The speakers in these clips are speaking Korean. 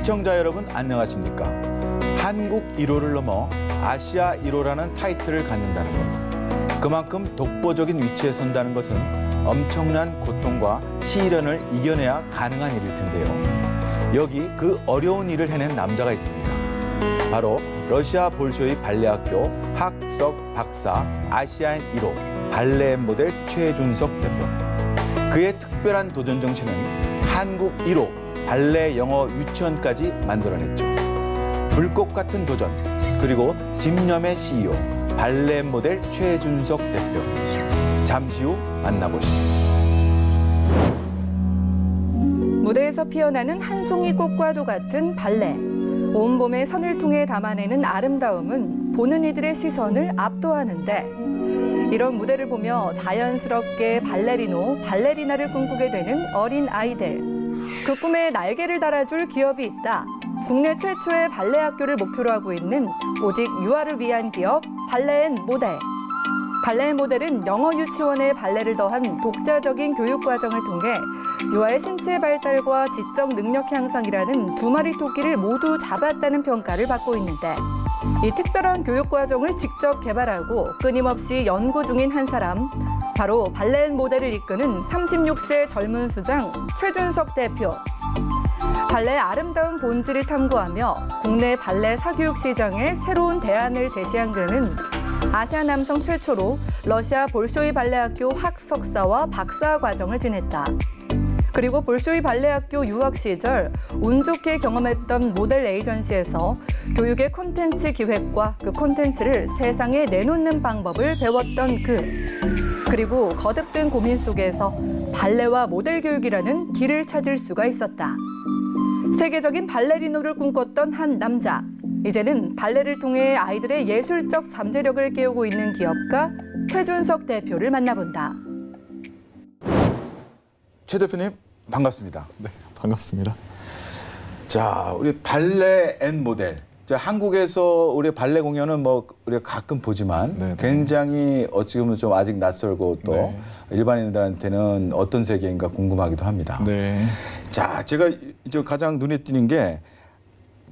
시청자 여러분 안녕하십니까? 한국 1호를 넘어 아시아 1호라는 타이틀을 갖는다는 것. 그만큼 독보적인 위치에 선다는 것은 엄청난 고통과 시련을 이겨내야 가능한 일일 텐데요. 여기 그 어려운 일을 해낸 남자가 있습니다. 바로 러시아 볼쇼이 발레학교 학석 박사 아시아인 1호 발레 모델 최준석 대표. 그의 특별한 도전 정신은 한국 1호 발레 영어 유치원까지 만들어냈죠. 불꽃 같은 도전, 그리고 집념의 CEO 발레 모델 최준석 대표. 잠시 후 만나보시죠. 무대에서 피어나는 한 송이 꽃과도 같은 발레. 온 봄의 선을 통해 담아내는 아름다움은 보는 이들의 시선을 압도하는데, 이런 무대를 보며 자연스럽게 발레리나를 꿈꾸게 되는 어린 아이들. 그 꿈에 날개를 달아줄 기업이 있다. 국내 최초의 발레 학교를 목표로 하고 있는 오직 유아를 위한 기업 발레앤모델. 발레앤모델은 영어 유치원에 발레를 더한 독자적인 교육 과정을 통해 유아의 신체 발달과 지적 능력 향상이라는 두 마리 토끼를 모두 잡았다는 평가를 받고 있는데, 이 특별한 교육 과정을 직접 개발하고 끊임없이 연구 중인 한 사람, 바로 발레앤모델을 이끄는 36세 젊은 수장 최준석 대표. 발레의 아름다운 본질을 탐구하며 국내 발레 사교육 시장에 새로운 대안을 제시한 그는 아시아 남성 최초로 러시아 볼쇼이 발레학교 학석사와 박사 과정을 지냈다. 그리고 볼쇼이 발레학교 유학 시절 운 좋게 경험했던 모델 에이전시에서 교육의 콘텐츠 기획과 그 콘텐츠를 세상에 내놓는 방법을 배웠던 그리고 거듭된 고민 속에서 발레와 모델 교육이라는 길을 찾을 수가 있었다. 세계적인 발레리노를 꿈꿨던 한 남자. 이제는 발레를 통해 아이들의 예술적 잠재력을 깨우고 있는 기업가 최준석 대표를 만나본다. 최 대표님 반갑습니다. 네, 반갑습니다. 자, 우리 발레앤모델. 한국에서 우리 발레 공연은 뭐 우리가 가끔 보지만 네, 네. 굉장히 어찌 보면 좀 아직 낯설고 또 네. 일반인들한테는 어떤 세계인가 궁금하기도 합니다. 네. 자, 제가 이제 가장 눈에 띄는 게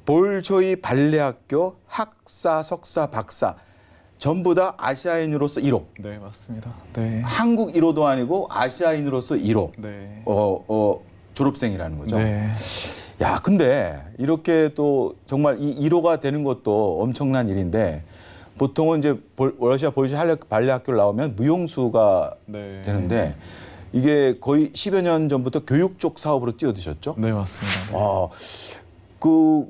볼쇼이 발레학교 학사, 석사, 박사 전부 다 아시아인으로서 1호. 네, 맞습니다. 네. 한국 1호도 아니고 아시아인으로서 1호. 네. 졸업생이라는 거죠. 네. 야, 근데 이렇게 또 정말 이 1호가 되는 것도 엄청난 일인데, 보통은 이제 러시아 볼쇼이 발레학교를 나오면 무용수가 네. 되는데, 이게 거의 10여 년 전부터 교육 쪽 사업으로 뛰어드셨죠? 네, 맞습니다. 네.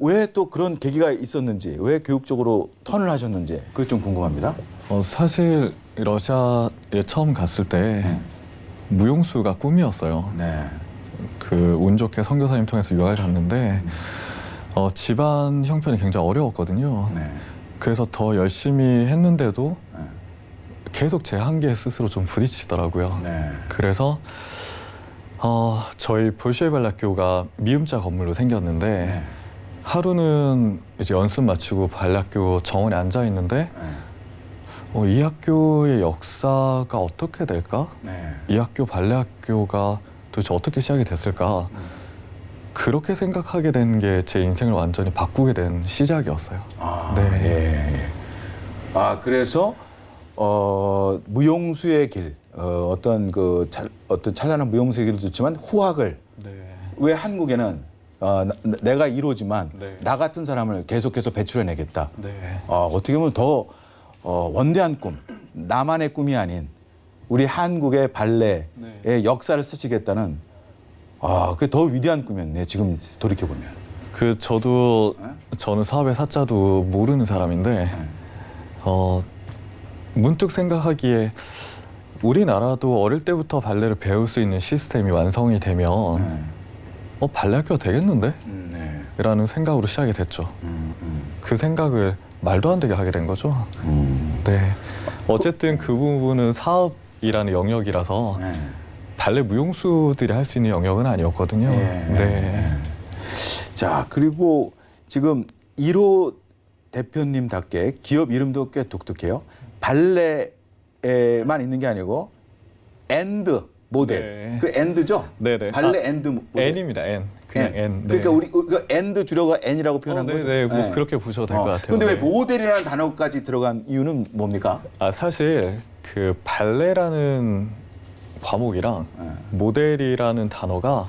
왜 또 그런 계기가 있었는지, 왜 교육 쪽으로 턴을 하셨는지, 그게 좀 궁금합니다. 사실 러시아에 처음 갔을 때 무용수가 꿈이었어요. 네. 운 좋게 선교사님 통해서 유학을 갔는데 집안 형편이 굉장히 어려웠거든요. 네. 그래서 더 열심히 했는데도 계속 제 한계에 스스로 좀 부딪히더라고요. 네. 그래서 저희 볼쇼이 발레학교가 미음자 건물로 생겼는데 네. 하루는 이제 연습 마치고 발레학교 정원에 앉아 있는데 이 학교의 역사가 어떻게 될까? 네. 이 학교 발레학교가 도대체 어떻게 시작이 됐을까? 그렇게 생각하게 된 게 제 인생을 완전히 바꾸게 된 시작이었어요. 네. 그래서 무용수의 길, 어떤 찬란한 무용수의 길도 좋지만 후학을 네. 왜 한국에는 내가 1호지만 네. 나 같은 사람을 계속해서 배출해내겠다. 네. 어떻게 보면 더 원대한 꿈, 나만의 꿈이 아닌 우리 한국의 발레의 역사를 쓰시겠다는 그게 더 위대한 꿈이었네. 지금 돌이켜 보면. 저는 사업의 사자도 모르는 사람인데 문득 생각하기에 우리나라도 어릴 때부터 발레를 배울 수 있는 시스템이 완성이 되면 발레학교가 되겠는데? 네. 라는 생각으로 시작이 됐죠. 그 생각을 말도 안 되게 하게 된 거죠. 네. 어쨌든 그 부분은 사업이라는 영역이라서 발레 무용수들이 할 수 있는 영역은 아니었거든요. 네. 자, 그리고 지금 1호 대표님답게 기업 이름도 꽤 독특해요. 발레에만 있는 게 아니고 모델. 네. 그 엔드죠? 네네. 발레 엔드 모델. N입니다. N. 그냥 N. 네. 그러니까 우리가 엔드 줄여가 N이라고 표현한 거죠. 네네. 뭐 그렇게 보셔도 될 것 같아요. 근데 왜 네. 모델이라는 단어까지 들어간 이유는 뭡니까? 사실 그 발레라는 과목이랑 모델이라는 단어가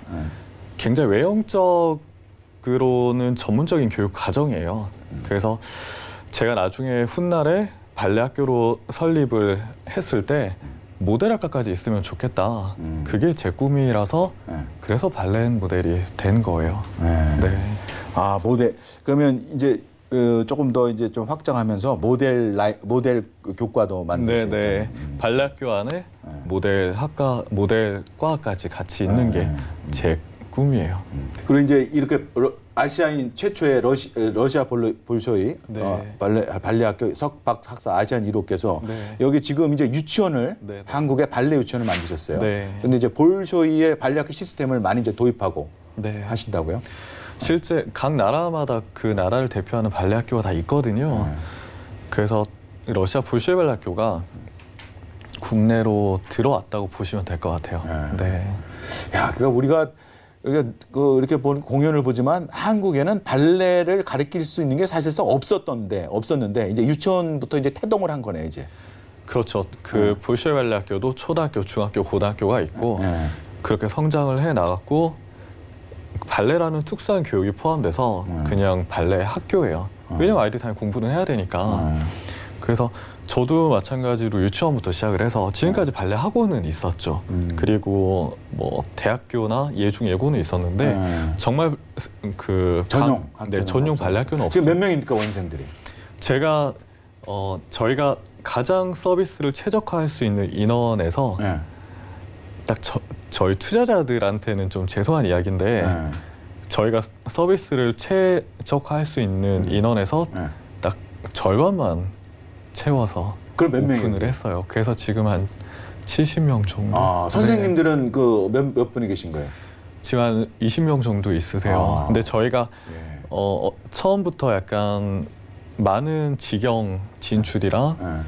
굉장히 외형적으로는 전문적인 교육 과정이에요. 그래서 제가 나중에 훗날에 발레 학교로 설립을 했을 때 모델학과까지 있으면 좋겠다. 그게 제 꿈이라서 그래서 발레 모델이 된 거예요. 네. 아, 모델. 그러면 이제 조금 더 이제 좀 확장하면서 모델 교과도 만드시겠다. 네네. 발레 학교 안에 모델과까지 같이 있는 게 제 꿈이에요. 그리고 이제 이렇게 아시아인 최초의 러시아 볼쇼이 네. 발레 학교 석박 학사 아시안 1호께서 네. 여기 지금 이제 유치원을 네, 네. 한국의 발레 유치원을 만드셨어요. 네. 근데 이제 볼쇼이의 발레 학교 시스템을 많이 이제 도입하고 네. 하신다고요? 실제 각 나라마다 그 나라를 대표하는 발레 학교가 다 있거든요. 그래서 러시아 볼쇼이 발레 학교가 국내로 들어왔다고 보시면 될 것 같아요. 네. 야, 그러니까 우리가 이렇게 공연을 보지만 한국에는 발레를 가르칠 수 있는 게 사실상 없었는데 이제 유치원부터 이제 태동을 한 거네 이제. 그렇죠. 그 볼쇼이 발레 학교도 초등학교, 중학교, 고등학교가 있고 그렇게 성장을 해 나갔고 발레라는 특수한 교육이 포함돼서 그냥 발레 학교예요. 왜냐면 아이들이 당연히 공부는 해야 되니까. 그래서 저도 마찬가지로 유치원부터 시작을 해서 지금까지 발레 학원은 있었죠. 그리고 뭐 대학교나 예중 예고는 있었는데 정말 그 전용 전용 발레 학교는 없어요. 지금 몇 명입니까 원생들이? 제가 저희가 가장 서비스를 최적화할 수 있는 인원에서 딱 저희 투자자들한테는 좀 죄송한 이야기인데 저희가 서비스를 최적화할 수 있는 인원에서 딱 절반만 채워서 그럼 몇 오픈을 명인데? 했어요. 그래서 지금 한 70명 정도. 아, 선생님들은 그 몇 분이 계신 거예요? 지금 한 20명 정도 있으세요. 근데 저희가 처음부터 약간 많은 직영 진출이라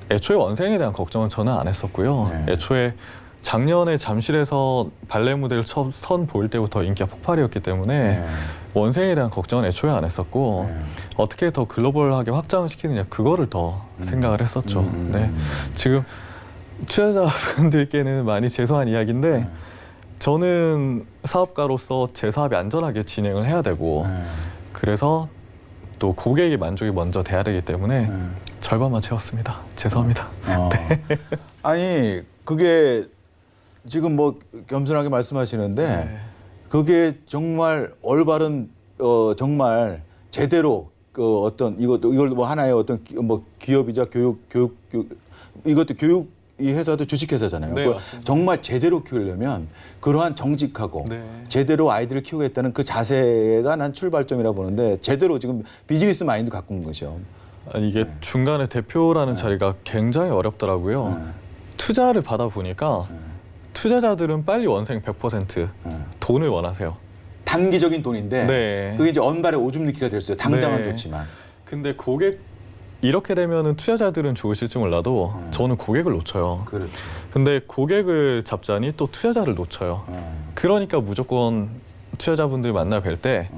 애초에 원생에 대한 걱정은 저는 안 했었고요. 애초에 작년에 잠실에서 발레 무대를 처음 보일 때부터 인기가 폭발이었기 때문에 원생에 대한 걱정은 애초에 안 했었고 어떻게 더 글로벌하게 확장을 시키느냐 그거를 더 생각을 했었죠. 네. 지금 투자자분들께는 많이 죄송한 이야기인데 저는 사업가로서 제 사업이 안전하게 진행을 해야 되고 그래서 또 고객의 만족이 먼저 돼야 되기 때문에 절반만 채웠습니다. 죄송합니다. 아니 그게 지금 뭐 겸손하게 말씀하시는데 그게 정말 올바른 정말 제대로 그 어떤 이걸 뭐 하나의 어떤 뭐 기업이자 교육 이것도 교육 이 회사도 주식회사잖아요. 네, 그걸 맞습니다. 정말 제대로 키우려면 그러한 정직하고 제대로 아이들을 키우겠다는 그 자세가 난 출발점이라고 보는데 제대로 지금 비즈니스 마인드 갖고 온 것이요. 아니, 이게 중간에 대표라는 자리가 굉장히 어렵더라고요. 투자를 받아 보니까 투자자들은 빨리 원생 100% 돈을 원하세요. 단기적인 돈인데 네. 그게 이제 언발의 오줌 넣기가 될 수 있어요. 당장은 네. 좋지만. 근데 이렇게 되면은 투자자들은 좋으실지 몰라도 저는 고객을 놓쳐요. 그렇죠. 근데 고객을 잡자니 또 투자자를 놓쳐요. 그러니까 무조건 투자자분들 만나 뵐 때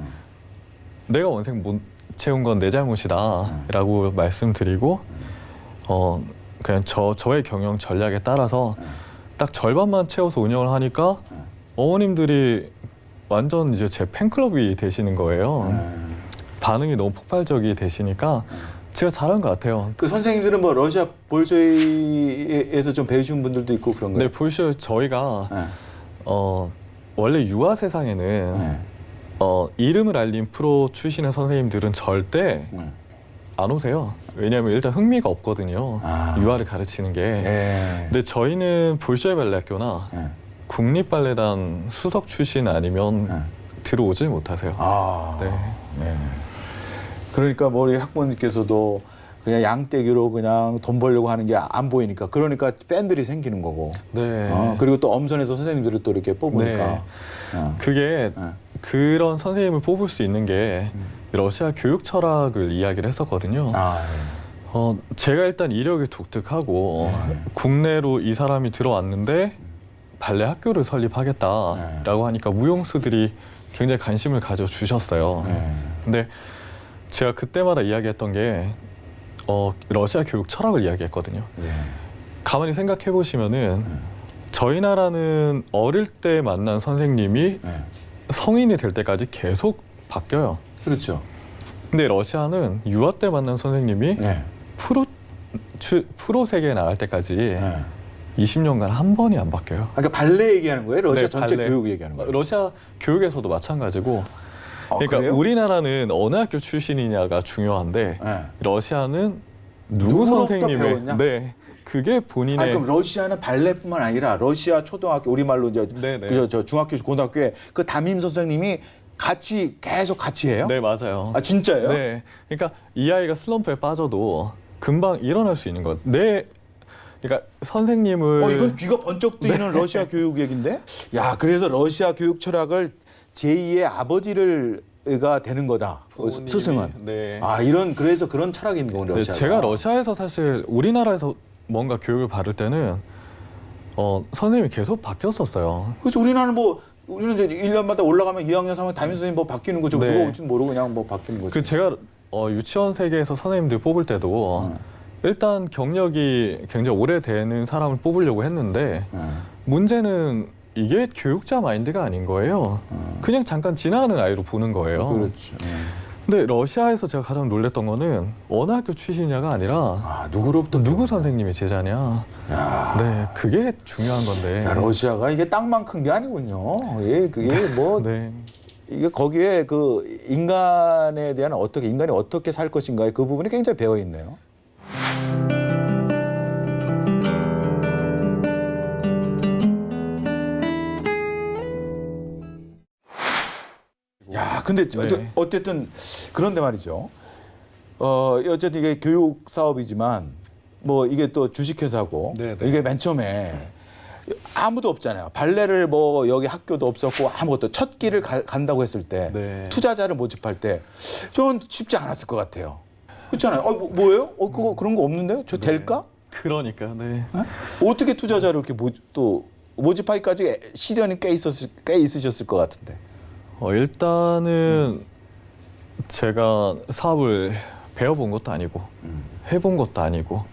내가 원생 못 채운 건 내 잘못이다라고 말씀드리고 그냥 저의 경영 전략에 따라서 딱 절반만 채워서 운영을 하니까 어머님들이 완전 이제 제 팬클럽이 되시는 거예요. 반응이 너무 폭발적이 되시니까 제가 잘한 것 같아요. 그 선생님들은 뭐 러시아 볼쇼이에서 좀 배우신 분들도 있고 그런 거예요? 네, 볼쇼이 저희가 원래 유아 세상에는 이름을 알린 프로 출신의 선생님들은 절대 안 오세요. 왜냐하면 일단 흥미가 없거든요. 유아를 가르치는 게. 근데 저희는 볼쇼이 발레 학교나 국립발레단 수석 출신 아니면 들어오지 못하세요. 네. 그러니까 뭐 우리 학부모님께서도 그냥 양떼기로 그냥 돈 벌려고 하는 게 안 보이니까 그러니까 팬들이 생기는 거고. 네. 그리고 또 엄선해서 선생님들을 또 이렇게 뽑으니까. 네. 그게 그런 선생님을 뽑을 수 있는 게 러시아 교육 철학을 이야기를 했었거든요. 제가 일단 이력이 독특하고 국내로 이 사람이 들어왔는데 발레 학교를 설립하겠다라고 하니까 무용수들이 굉장히 관심을 가져주셨어요. 근데 제가 그때마다 이야기했던 게 러시아 교육 철학을 이야기했거든요. 가만히 생각해 보시면은 저희 나라는 어릴 때 만난 선생님이 성인이 될 때까지 계속 바뀌어요. 그렇죠. 근데 러시아는 유아 때 만난 선생님이 프로 세계에 나갈 때까지 20년간 한 번이 안 바뀌어요. 그러니까 발레 얘기하는 거예요? 러시아 네, 전체 발레. 교육 얘기하는 거예요? 러시아 교육에서도 마찬가지고. 그러니까 그래요? 우리나라는 어느 학교 출신이냐가 중요한데 러시아는 누구 누구로부터 선생님의 배웠냐? 네, 그게 본인의 아니, 그럼 러시아는 발레뿐만 아니라 러시아 초등학교 우리말로 이제 저 중학교 고등학교에 그 담임 선생님이 계속 같이 해요? 네, 맞아요. 아 진짜예요? 네, 그러니까 이 아이가 슬럼프에 빠져도 금방 일어날 수 있는 것. 그러니까 선생님을 이건 귀가 번쩍 뜨이는 러시아 교육 얘긴데? 야, 그래서 러시아 교육 철학을 제2의 아버지가 되는 거다. 부모님이, 스승은. 네. 그래서 그런 철학이 있는 거군요, 네, 러시아가. 제가 러시아에서 사실 우리나라에서 뭔가 교육을 받을 때는 선생님이 계속 바뀌었었어요. 그렇죠. 우리는 이제 1년마다 올라가면 2학년 3학년 담임 선생님 뭐 바뀌는 거죠. 네. 누가 올지는 모르고 그냥 뭐 바뀌는 거죠. 제가 유치원 세계에서 선생님들 뽑을 때도 일단 경력이 굉장히 오래되는 사람을 뽑으려고 했는데 문제는 이게 교육자 마인드가 아닌 거예요. 그냥 잠깐 지나가는 아이로 보는 거예요. 그렇죠. 근데 러시아에서 제가 가장 놀랬던 거는 어느 학교 출신이냐가 아니라 누구로부터 누구 선생님의 제자냐. 야. 네, 그게 중요한 건데. 야, 러시아가 이게 땅만 큰 게 아니군요. 그게 뭐 네. 이게 거기에 그 인간에 대한 인간이 어떻게 살 것인가의 그 부분이 굉장히 배어 있네요. 야, 근데 네. 어쨌든 그런데 말이죠. 어쨌든 이게 교육 사업이지만 뭐 이게 또 주식회사고 네, 네. 이게 맨 처음에 아무도 없잖아요. 발레를 뭐 여기 학교도 없었고 아무것도 첫 길을 간다고 했을 때 네. 투자자를 모집할 때 전 쉽지 않았을 것 같아요. 그렇잖아요. 뭐예요? 그거 그런 거 없는데요? 저 될까? 그러니까, 네. 어떻게 투자자를 이렇게 또 모집하기까지 시련이 꽤 있으셨을 것 같은데. 일단은 제가 사업을 배워본 것도 아니고 해본 것도 아니고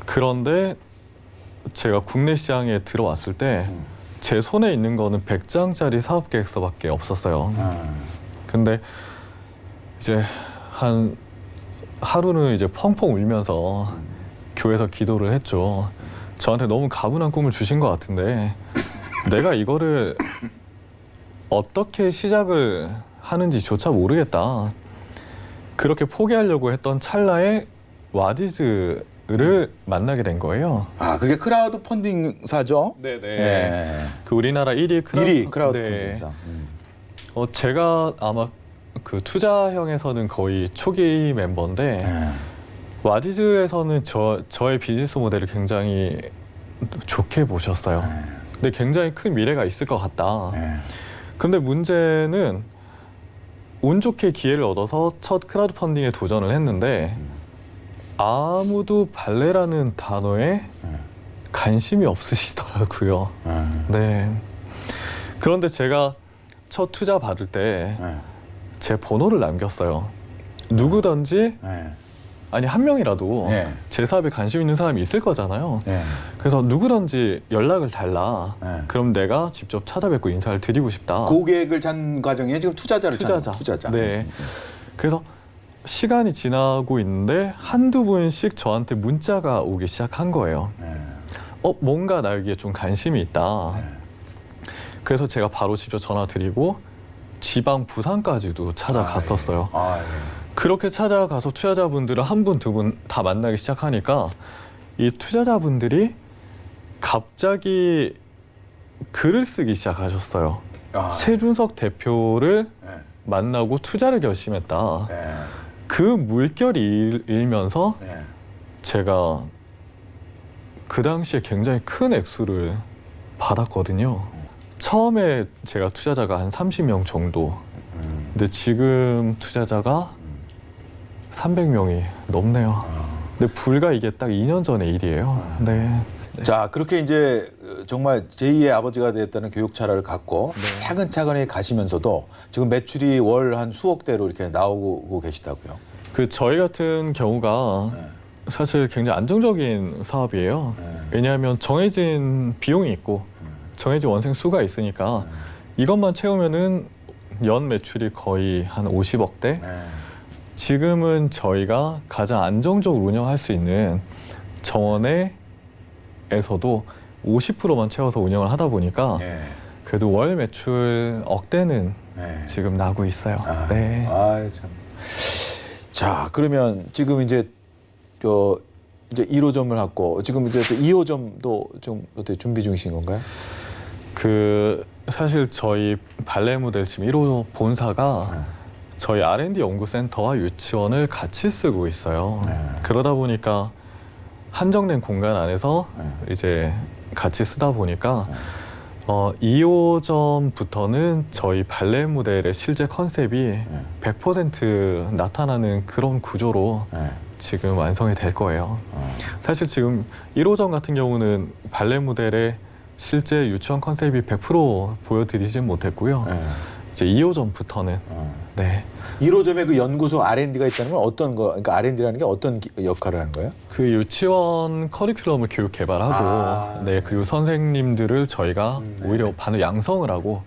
그런데 제가 국내 시장에 들어왔을 때 제 손에 있는 거는 100장짜리 사업 계획서밖에 없었어요. 근데 이제 하루는 이제 펑펑 울면서 교회에서 기도를 했죠. 저한테 너무 가분한 꿈을 주신 것 같은데 내가 이거를 어떻게 시작을 하는지조차 모르겠다. 그렇게 포기하려고 했던 찰나에 와디즈를 만나게 된 거예요. 그게 크라우드 펀딩사죠? 네네. 네. 그 우리나라 1위 크라우드 네. 펀딩사. 제가 아마 그 투자형에서는 거의 초기 멤버인데 와디즈에서는 저의 비즈니스 모델을 굉장히 좋게 보셨어요. 근데 굉장히 큰 미래가 있을 것 같다. 근데 문제는 운 좋게 기회를 얻어서 첫 크라우드 펀딩에 도전을 했는데 아무도 발레라는 단어에 관심이 없으시더라고요. 네. 그런데 제가 첫 투자 받을 때 제 번호를 남겼어요. 누구든지 아니 한 명이라도 제 사업에 관심 있는 사람이 있을 거잖아요. 그래서 누구든지 연락을 달라. 그럼 내가 직접 찾아뵙고 인사를 드리고 싶다. 고객을 잔 과정에 지금 투자자. 네. 그래서 시간이 지나고 있는데 한두 분씩 저한테 문자가 오기 시작한 거예요. 뭔가 나 여기에 좀 관심이 있다. 그래서 제가 바로 직접 전화 드리고 지방 부산까지도 찾아갔었어요. 그렇게 찾아가서 투자자분들을 한 분, 두 분 다 만나기 시작하니까 이 투자자분들이 갑자기 글을 쓰기 시작하셨어요. 최준석 대표를 만나고 투자를 결심했다. 그 물결이 일면서 제가 그 당시에 굉장히 큰 액수를 받았거든요. 처음에 제가 투자자가 한 30명 정도. 근데 지금 투자자가 300명이 넘네요. 근데 불과 이게 딱 2년 전의 일이에요. 네. 자, 그렇게 이제 정말 제2의 아버지가 되었다는 교육 철학을 갖고 차근차근히 가시면서도 지금 매출이 월 한 수억대로 이렇게 나오고 계시다고요. 그 저희 같은 경우가 사실 굉장히 안정적인 사업이에요. 왜냐하면 정해진 비용이 있고 정해진 원생 수가 있으니까 이것만 채우면은 연 매출이 거의 한 50억대. 지금은 저희가 가장 안정적으로 운영할 수 있는 정원에서도 50%만 채워서 운영을 하다 보니까 그래도 월 매출 억대는 지금 나고 있어요. 네. 아, 참. 자, 그러면 지금 이제 이제 1호점을 갖고 지금 이제 또 2호점도 좀 어떻게 준비 중이신 건가요? 그 사실 저희 발레 모델 지금 1호 본사가 저희 R&D 연구센터와 유치원을 같이 쓰고 있어요. 그러다 보니까 한정된 공간 안에서 이제 같이 쓰다 보니까 2호점부터는 저희 발레 모델의 실제 컨셉이 100% 나타나는 그런 구조로 지금 완성이 될 거예요. 사실 지금 1호점 같은 경우는 발레 모델의 실제 유치원 컨셉이 100% 보여드리진 못했고요. 이제 2호점부터는 네. 1호점에 그 연구소 R&D가 있다는 건 어떤 거? 그러니까 R&D라는 게 어떤 역할을 하는 거예요? 그 유치원 커리큘럼을 교육 개발하고 네, 그리고 선생님들을 저희가 오히려 반을 양성을 하고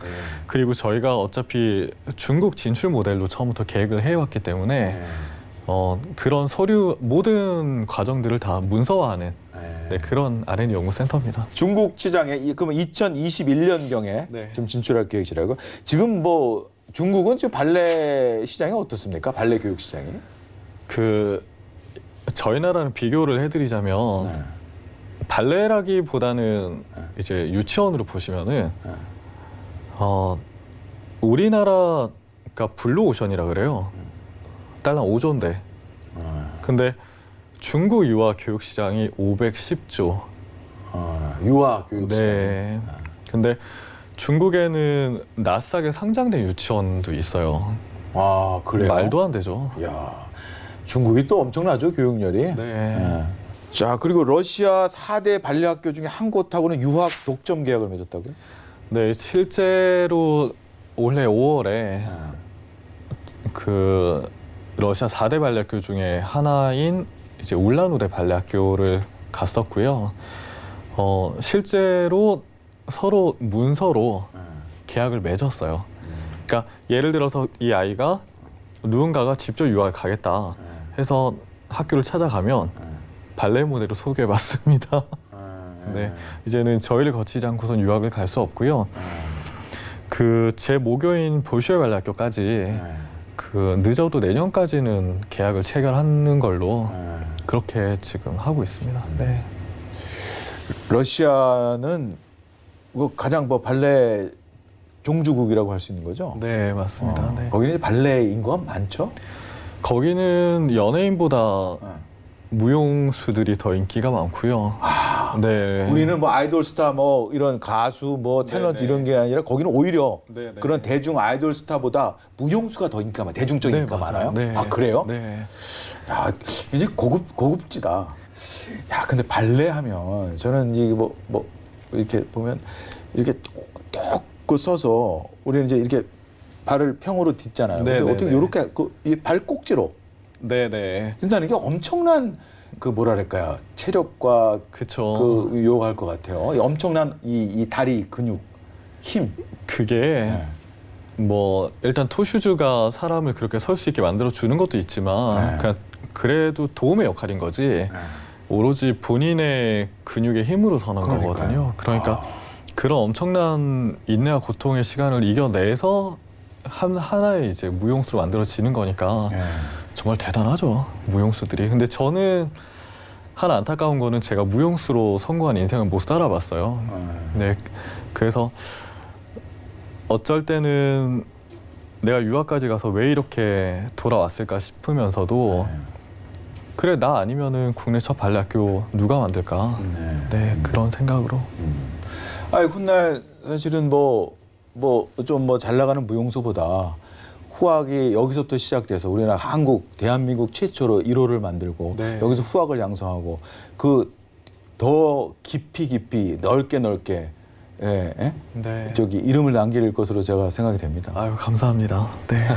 그리고 저희가 어차피 중국 진출 모델로 처음부터 계획을 해왔기 때문에 그런 서류 모든 과정들을 다 문서화하는 네, 그런 R&D 연구센터입니다. 중국 시장에 그러면 2021년경에 좀 진출할 계획이라고. 지금 뭐 중국은 지금 발레 시장이 어떻습니까? 발레 교육 시장이? 그 저희 나라랑 비교를 해드리자면 발레라기보다는 이제 유치원으로 보시면은 우리나라가 블루 오션이라 그래요. 딸랑 5조인데. 근데 중국 유아 교육 시장이 510조. 유아 교육 시장. 네. 근데 중국에는 나스닥에 상장된 유치원도 있어요. 아, 그래요? 말도 안 되죠. 야, 중국이 또 엄청나죠, 교육열이. 네. 자, 그리고 러시아 4대 발레 학교 중에 한 곳하고는 유학 독점 계약을 맺었다고요? 네, 실제로 올해 5월에 그 러시아 4대 발레 학교 중에 하나인 이제 울란우대 발레 학교를 갔었고요. 실제로 서로 문서로 계약을 맺었어요. 그러니까 예를 들어서 이 아이가 누군가가 직접 유학을 가겠다 해서 학교를 찾아가면 발레 모델을 소개해봤습니다. 네, 이제는 저희를 거치지 않고선 유학을 갈 수 없고요. 그 제 모교인 볼쇼이 발레 학교까지 그 늦어도 내년까지는 계약을 체결하는 걸로 그렇게 지금 하고 있습니다. 네. 러시아는 가장 뭐 발레 종주국이라고 할 수 있는 거죠? 네, 맞습니다. 네. 거기는 발레 인구가 많죠? 거기는 연예인보다 무용수들이 더 인기가 많고요. 네. 우리는 뭐 아이돌 스타 뭐 이런 가수 뭐 탤런트 네네. 이런 게 아니라 거기는 오히려 네네. 그런 대중 아이돌 스타보다 무용수가 더 인기가 많아요. 대중적인 네, 인기가 맞아요. 많아요. 네. 아, 그래요? 네. 야, 이제 고급지다. 야, 근데 발레 하면 저는 이게 뭐 이렇게 보면 이렇게 똑 써서 우리는 이제 이렇게 발을 평으로 딛잖아요. 근데 네네네. 어떻게 이렇게 이 발꼭지로 네네. 일단 이게 엄청난 그 뭐랄까요 체력과 그쵸. 그 요구할 것 같아요. 이 엄청난 이 다리 근육 힘. 그게 뭐 일단 토슈즈가 사람을 그렇게 설 수 있게 만들어 주는 것도 있지만 그냥 그래도 도움의 역할인 거지. 오로지 본인의 근육의 힘으로 서는 그러니까요. 거거든요. 그러니까 그런 엄청난 인내와 고통의 시간을 이겨내서 하나의 이제 무용수로 만들어지는 거니까 정말 대단하죠, 무용수들이. 근데 저는 하나 안타까운 거는 제가 무용수로 성공한 인생을 못 살아봤어요. 네, 그래서 어쩔 때는 내가 유학까지 가서 왜 이렇게 돌아왔을까 싶으면서도 그래, 나 아니면은 국내 첫 발레 학교 누가 만들까? 네, 그런 생각으로. 아니 훗날 사실은 뭐 좀 잘 나가는 무용수보다 후학이 여기서부터 시작돼서 우리나라 대한민국 최초로 1호를 만들고 네. 여기서 후학을 양성하고 그 더 깊이 넓게 예, 예? 네. 저기 이름을 남길 것으로 제가 생각이 됩니다. 아유, 감사합니다. 네.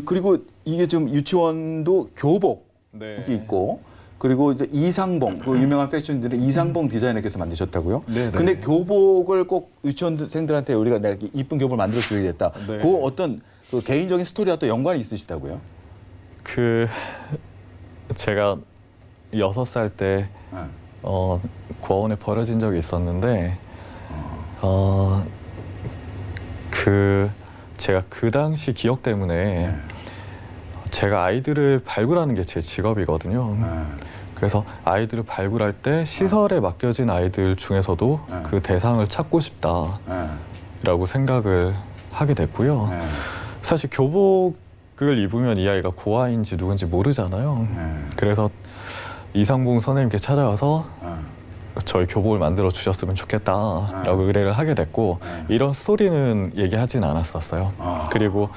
그리고 이게 좀 유치원도 교복이 네. 있고 그리고 이제 이상봉 그 유명한 패션들은 이상봉 디자이너께서 만드셨다고요. 네, 근데 네. 교복을 꼭 유치원생들한테 우리가 이렇게 이쁜 교복을 만들어 줘야겠다. 네. 그 어떤 그 개인적인 스토리와 또 연관이 있으시다고요? 제가 6살 때 네. 고아원에 버려진 적이 있었는데 제가 그 당시 기억 때문에 제가 아이들을 발굴하는 게 제 직업이거든요. 그래서 아이들을 발굴할 때 시설에 맡겨진 아이들 중에서도 그 대상을 찾고 싶다라고 생각을 하게 됐고요. 사실 교복을 입으면 이 아이가 고아인지 누군지 모르잖아요. 그래서 이상봉 선생님께 찾아와서 저희 교복을 만들어 주셨으면 좋겠다라고 의뢰를 하게 됐고 이런 스토리는 얘기하진 않았었어요. 그리고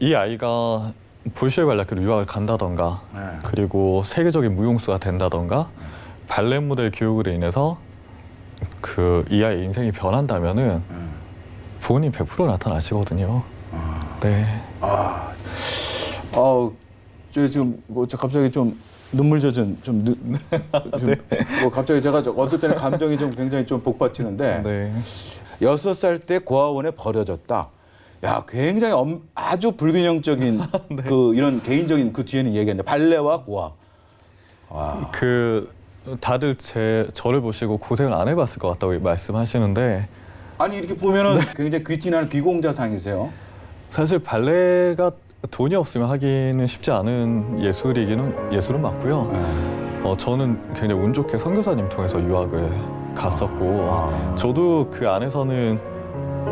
이 아이가 볼쇼이 발레학교로 유학을 간다던가 그리고 세계적인 무용수가 된다던가 발레 모델 교육으로 인해서 이 아이의 인생이 변한다면은 부모님 100% 나타나시거든요. 네. 저 지금 저 갑자기 좀 눈물 젖은 갑자기 제가 어떨 때는 감정이 좀 굉장히 좀 복받치는데 네. 6살 때 고아원에 버려졌다. 야, 굉장히 아주 불균형적인 네. 이런 개인적인 그 뒤에는 얘기했는데 발레와 고아. 와. 다들 저를 보시고 고생을 안 해봤을 것 같다고 말씀하시는데 아니 이렇게 보면은 굉장히 귀티나는 귀공자상이세요. 사실 발레가 돈이 없으면 하기는 쉽지 않은 예술은 맞고요. 저는 굉장히 운 좋게 선교사님 통해서 유학을 갔었고 저도 그 안에서는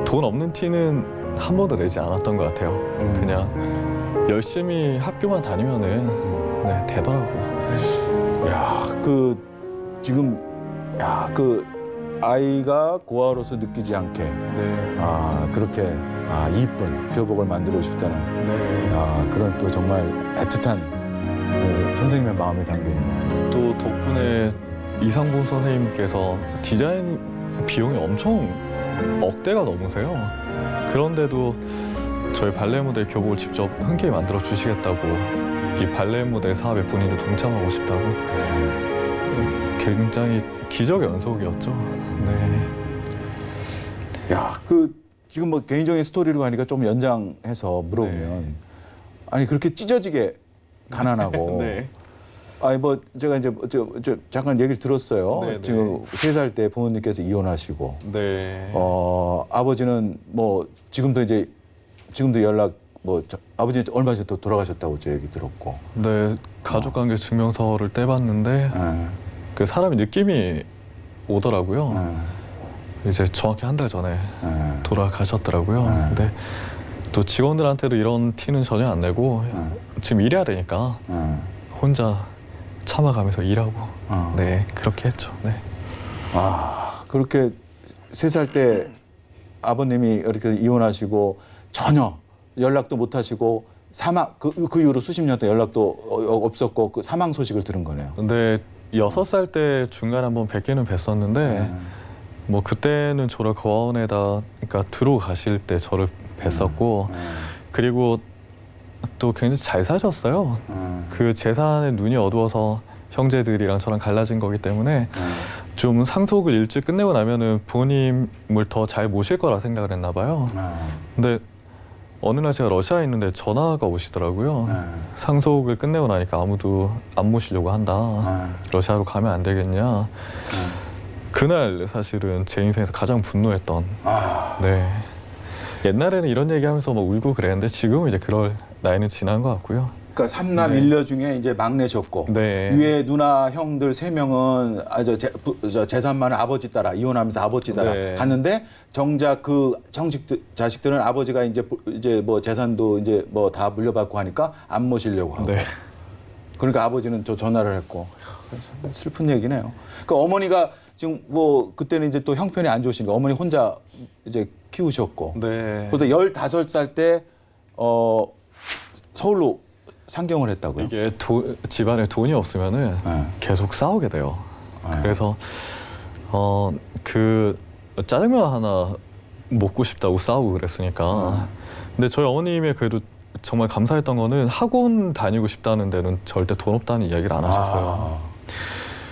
돈 없는 티는 한 번도 내지 않았던 것 같아요. 그냥 열심히 학교만 다니면은 네, 되더라고요. 야, 지금 아이가 고아로서 느끼지 않게 네. 그렇게 이쁜 교복을 만들고 싶다는 네. 그런 또 정말 애틋한 선생님의 마음이 담겨 있네요. 또 덕분에 이상봉 선생님께서 디자인 비용이 엄청 억대가 넘으세요. 그런데도 저희 발레 모델 교복을 직접 흔쾌히 만들어 주시겠다고 이 발레 모델 사업에 본인도 동참하고 싶다고 굉장히 기적의 연속이었죠. 네. 야, 지금 뭐 개인적인 스토리로 가니까 좀 연장해서 물어보면 아니 그렇게 찢어지게 가난하고 네. 아니 뭐 제가 이제 저 잠깐 얘기를 들었어요. 네, 네. 지금 3살 때 부모님께서 이혼하시고 네. 아버지는 뭐 지금도 연락 아버지 얼마 전에 또 돌아가셨다고 제 얘기 들었고. 네. 가족관계 증명서를 떼봤는데 그 사람이 느낌이 오더라고요. 이제 정확히 한 달 전에 돌아가셨더라고요. 근데 또 직원들한테도 이런 티는 전혀 안 내고 지금 일해야 되니까 혼자 참아가면서 일하고 네 그렇게 했죠. 네. 그렇게 3살 때 아버님이 이렇게 이혼하시고 전혀 연락도 못 하시고 사망 그 이후로 수십 년 동안 연락도 없었고 그 사망 소식을 들은 거네요. 근데 6살 때 중간에 한번 뵙기는 뵀었는데 뭐 그때는 저를 고아원에다 그러니까 들어가실 때 저를 뵀었고 그리고 또 굉장히 잘 사셨어요. 그 재산에 눈이 어두워서 형제들이랑 저랑 갈라진 거기 때문에 좀 상속을 일찍 끝내고 나면은 부모님을 더 잘 모실 거라 생각을 했나 봐요. 근데 어느 날 제가 러시아에 있는데 전화가 오시더라고요. 상속을 끝내고 나니까 아무도 안 모시려고 한다. 러시아로 가면 안 되겠냐. 그날 사실은 제 인생에서 가장 분노했던. 네. 옛날에는 이런 얘기하면서 막 울고 그랬는데 지금은 이제 그럴 나이는 지난 것 같고요. 그러니까 삼남 일녀 중에 이제 막내셨고 네. 위에 누나 형들 3명은 재산 많은 아버지 따라 이혼하면서 아버지 따라 네. 갔는데 정작 그 자식들은 아버지가 이제 뭐 재산도 이제 뭐 다 물려받고 하니까 안 모시려고 하고. 네. 그러니까 아버지는 저 전화를 했고 슬픈 얘기네요. 그러니까 어머니가 지금 뭐 그때는 이제 또 형편이 안 좋으시니까 어머니 혼자 이제 키우셨고 네. 그래도 15살 때 서울로 상경을 했다고요? 이게 집안에 돈이 없으면은 네. 계속 싸우게 돼요. 네. 그래서 그 짜장면 하나 먹고 싶다고 싸우고 그랬으니까. 근데 저희 어머님의 그래도 정말 감사했던 거는 학원 다니고 싶다는 데는 절대 돈 없다는 이야기를 안 하셨어요.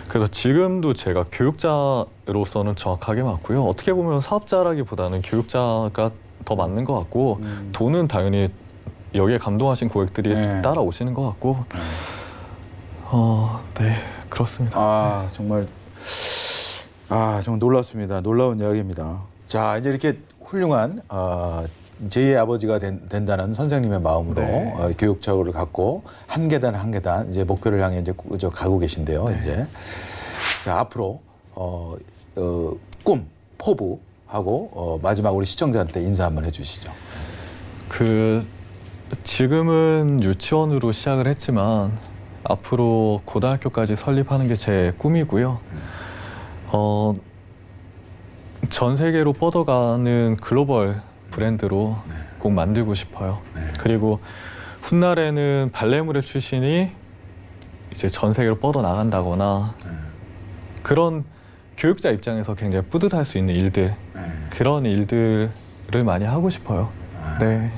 그래서 지금도 제가 교육자로서는 정확하게 맞고요. 어떻게 보면 사업자라기보다는 교육자가 더 맞는 것 같고 돈은 당연히 여기에 감동하신 고객들이 네. 따라오시는 것 같고 네 그렇습니다. 정말 정말 놀랍습니다. 놀라운 이야기입니다. 자, 이제 이렇게 훌륭한 제2의 아버지가 된다는 선생님의 마음으로 네. 교육차를 갖고 한 계단 한 계단 이제 목표를 향해 이제 가고 계신데요. 네. 이제 자 앞으로 꿈 포부하고 마지막으로 시청자한테 인사 한번 해주시죠. 지금은 유치원으로 시작을 했지만 앞으로 고등학교까지 설립하는 게 제 꿈이고요. 전 세계로 뻗어가는 글로벌 브랜드로 꼭 만들고 싶어요. 그리고 훗날에는 발레무의 출신이 이제 전 세계로 뻗어 나간다거나 그런 교육자 입장에서 굉장히 뿌듯할 수 있는 일들 그런 일들을 많이 하고 싶어요. 네.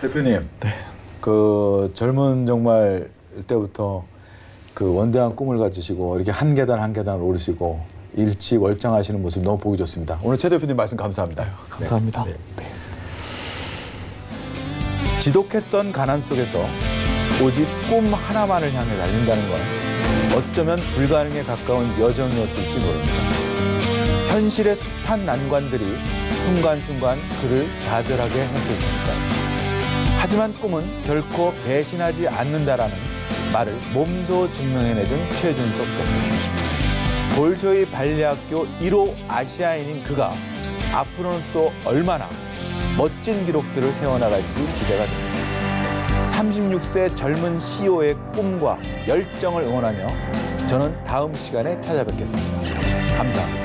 대표님. 네. 그 젊은 정말 때부터 그 원대한 꿈을 가지시고 이렇게 한 계단 한 계단 오르시고 일치월장하시는 모습 너무 보기 좋습니다. 오늘 최 대표님 말씀 감사합니다. 감사합니다. 네. 지독했던 가난 속에서 오직 꿈 하나만을 향해 달린다는 건 어쩌면 불가능에 가까운 여정이었을지 모릅니다. 현실의 숱한 난관들이 순간순간 그를 좌절하게 했을 테니까요. 하지만 꿈은 결코 배신하지 않는다라는 말을 몸소 증명해내준 최준석 대표. 볼쇼이 발레학교 1호 아시아인인 그가 앞으로는 또 얼마나 멋진 기록들을 세워나갈지 기대가 됩니다. 36세 젊은 CEO의 꿈과 열정을 응원하며 저는 다음 시간에 찾아뵙겠습니다. 감사합니다.